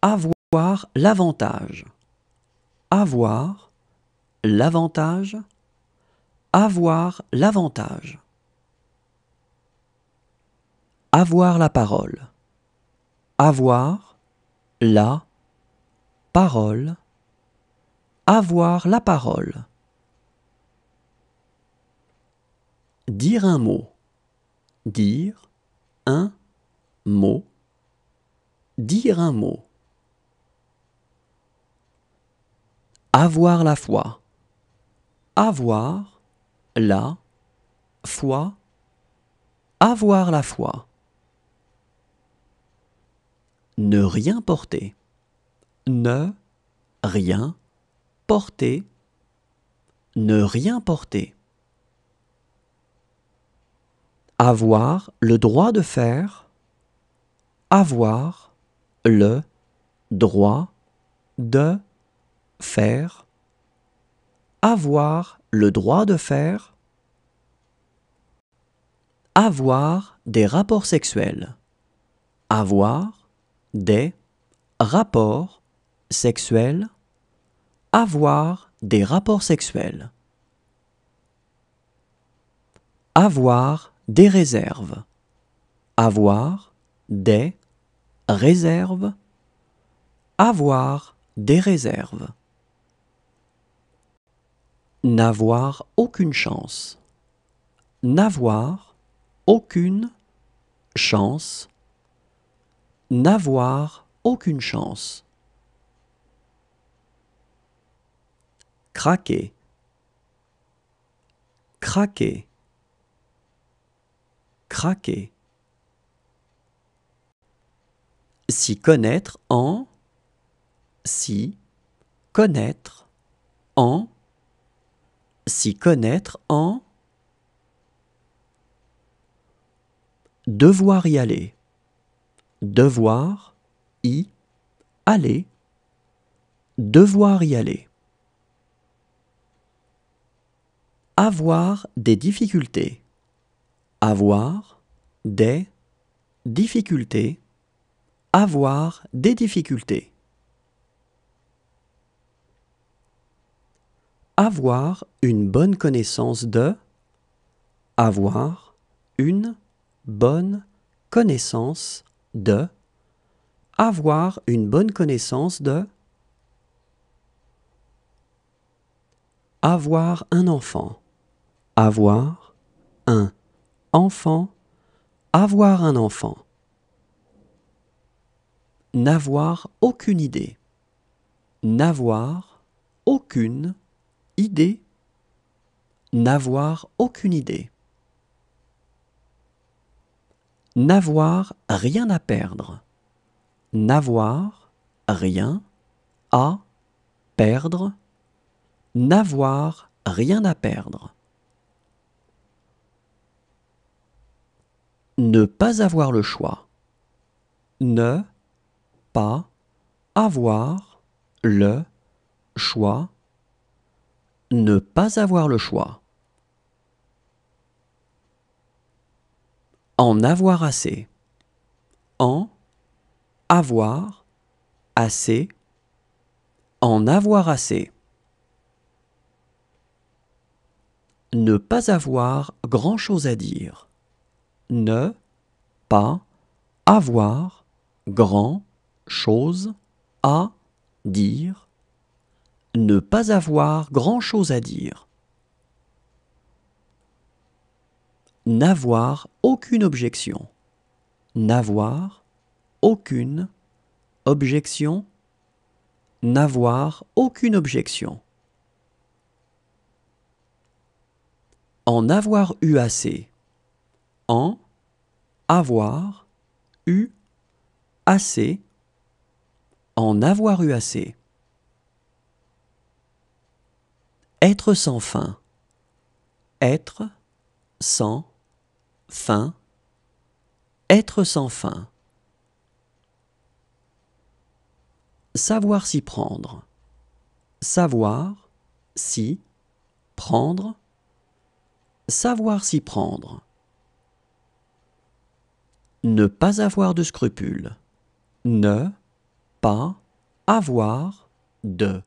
Avoir l'avantage. Avoir l'avantage. Avoir l'avantage. Avoir la parole. Avoir la parole. Avoir la parole. Dire un mot. Dire un mot. Dire un mot. Avoir la foi. Avoir la foi. Avoir la foi. Ne rien porter. Ne rien porter. Ne rien porter. Avoir le droit de faire. Avoir le droit de faire. Avoir le droit de faire. Avoir des rapports sexuels. Avoir des rapports sexuels. Avoir des rapports sexuels. Avoir des réserves. Avoir des réserves. Avoir des réserves. N'avoir aucune chance. N'avoir aucune chance. N'avoir aucune chance. Craquer. Craquer. Craquer. S'y connaître en. S'y connaître en. S'y connaître en. Devoir y aller. Devoir y aller. Devoir y aller. Avoir des difficultés. Avoir des difficultés. Avoir des difficultés. Avoir une bonne connaissance de. Avoir une bonne connaissance de. Avoir une bonne connaissance de. Avoir un enfant. Avoir un enfant. Avoir un enfant. N'avoir aucune idée. N'avoir aucune idée. N'avoir aucune idée. N'avoir rien à perdre. N'avoir rien à perdre. N'avoir rien à perdre. Ne pas avoir le choix. Ne pas avoir le choix. Ne pas avoir le choix. En avoir assez. En avoir assez. En avoir assez. Ne pas avoir grand-chose à dire. Ne pas avoir grand-chose à dire. Ne pas avoir grand-chose à dire. N'avoir aucune objection. N'avoir aucune objection. N'avoir aucune objection. En avoir eu assez. En avoir eu assez. En avoir eu assez. Être sans fin. Être sans fin. Être sans fin. Savoir s'y prendre. Savoir s'y prendre. Savoir s'y prendre. Ne pas avoir de scrupules. Ne pas avoir de